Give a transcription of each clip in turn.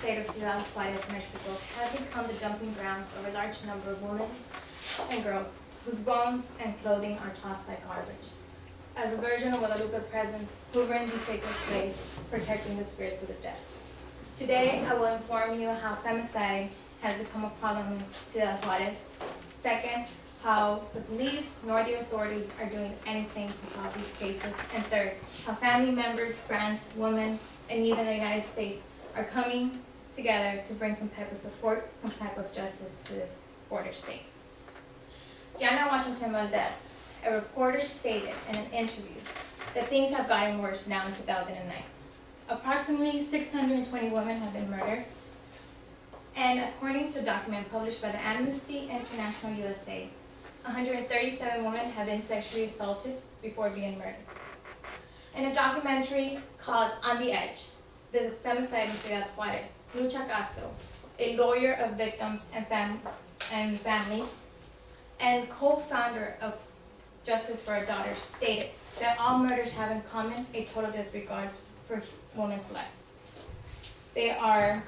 state of Ciudad Juarez, Mexico, have become the dumping grounds of a large number of women and girls whose bones and clothing are tossed like garbage. As a Virgin of Guadalupe presence, hovering the sacred place, protecting the spirits of the dead. Today, I will inform you how femicide has become a problem in Ciudad Juarez. Second, how the police nor the authorities are doing anything to solve these cases. And third, how family members, friends, women, and even the United States are coming together to bring some type of support, some type of justice to this border state. Diana Washington Valdez, a reporter, stated in an interview that things have gotten worse now in 2009. Approximately 620 women have been murdered, and according to a document published by the Amnesty International USA, 137 women have been sexually assaulted before being murdered. In a documentary called On the Edge, the femicide in Ciudad Juarez, Lucha Castro, a lawyer of victims and families, and co-founder of Justice for a Daughter, stated that all murders have in common a total disregard for women's life. They are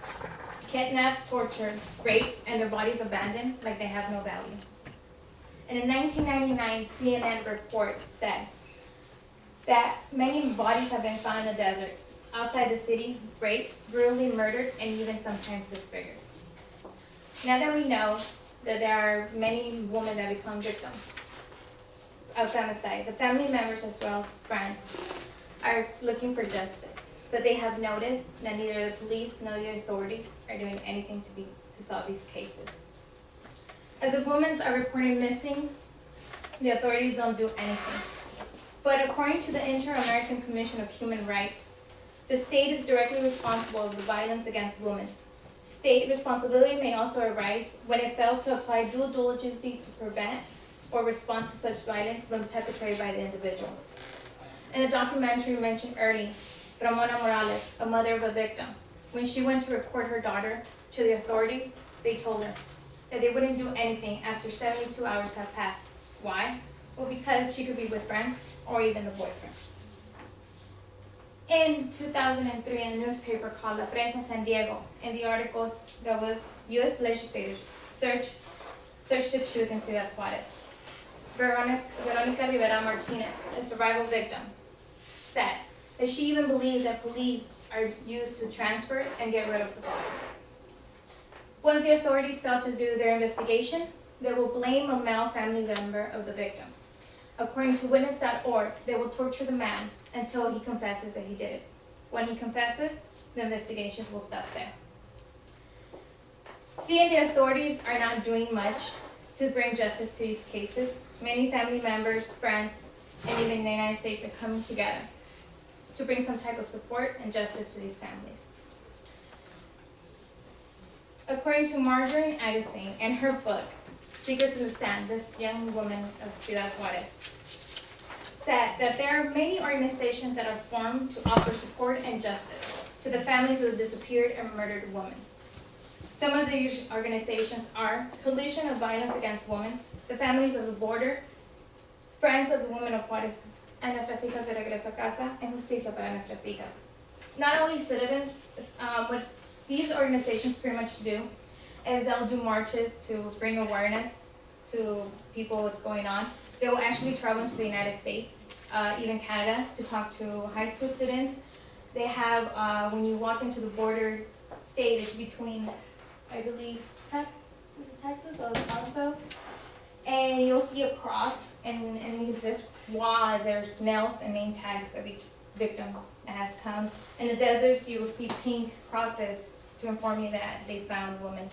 kidnapped, tortured, raped, and their bodies abandoned like they have no value. And in 1999, CNN report said that many bodies have been found in the desert, outside the city, raped, brutally murdered, and even sometimes disfigured. Now that we know that there are many women that become victims of femicide, the family members as well as friends are looking for justice, but they have noticed that neither the police nor the authorities are doing anything to solve these cases. As the women are reported missing, the authorities don't do anything. But according to the Inter-American Commission of Human Rights, the state is directly responsible for the violence against women. State responsibility may also arise when it fails to apply due diligence to prevent or respond to such violence when perpetrated by the individual. In the documentary mentioned earlier, Ramona Morales, a mother of a victim, when she went to report her daughter to the authorities, they told her that they wouldn't do anything after 72 hours have passed. Why? Well, because she could be with friends or even the boyfriend. In 2003, in a newspaper called La Prensa San Diego, in the articles that was U.S. legislators search the truth in Ciudad Juarez. Veronica Rivera Martinez, a survival victim, said that she even believes that police are used to transfer and get rid of the bodies. Once the authorities fail to do their investigation, they will blame a male family member of the victim. According to Witness.org, they will torture the man until he confesses that he did it. When he confesses, the investigations will stop there. Seeing the authorities are not doing much to bring justice to these cases, many family members, friends, and even the United States are coming together to bring some type of support and justice to these families. According to Marjorie Addison, in her book, Secrets in the Sand, this young woman of Ciudad Juarez said that there are many organizations that are formed to offer support and justice to the families of the disappeared and murdered women. Some of these organizations are Coalition of Violence Against Women, the Families of the Border, Friends of the Women of Juarez, and Nuestras Hijas de Regreso a Casa, and Justicia para Nuestras Hijas. Not only citizens, what these organizations pretty much do is they'll do marches to bring awareness to people what's going on. They will actually travel into the United States, even Canada, to talk to high school students. They have, when you walk into the border state, it's between, I believe, Texas also, and you'll see a cross, and in this wall, there's nails and name tags of each victim that has come. In the desert, you will see pink crosses to inform you that they found women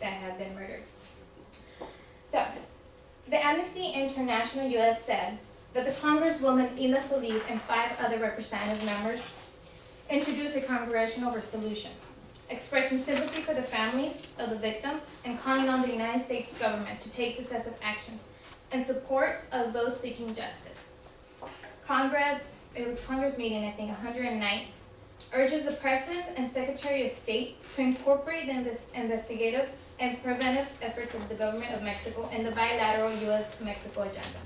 that have been murdered. So, the Amnesty International US said that the Congresswoman Ila Solis and 5 other representative members introduced a congressional resolution expressing sympathy for the families of the victims and calling on the United States government to take decisive actions in support of those seeking justice. It was Congress meeting, I think, 109, urges the President and Secretary of State to incorporate the investigative and preventive efforts of the government of Mexico in the bilateral U.S.-Mexico agenda.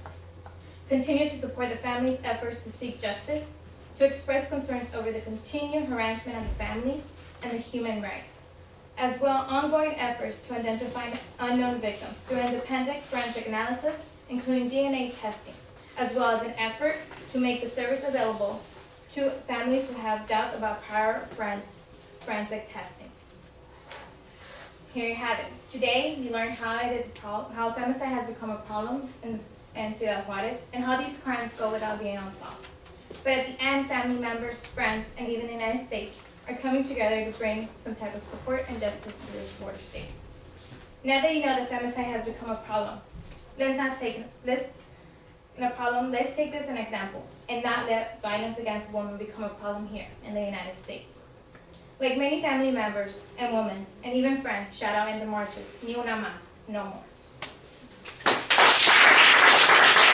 Continue to support the families' efforts to seek justice, to express concerns over the continued harassment of the families and the human rights, as well ongoing efforts to identify unknown victims through independent forensic analysis, including DNA testing, as well as an effort to make the service available to families who have doubts about prior forensic testing. Here you have it. Today, you learned how how femicide has become a problem in Ciudad Juarez, and how these crimes go without being unsolved. But at the end, family members, friends, and even the United States are coming together to bring some type of support and justice to this border state. Now that you know that femicide has become a problem, let's take this as an example, and not let violence against women become a problem here in the United States. Like many family members and women, and even friends shout out in the marches, ni una más, no more.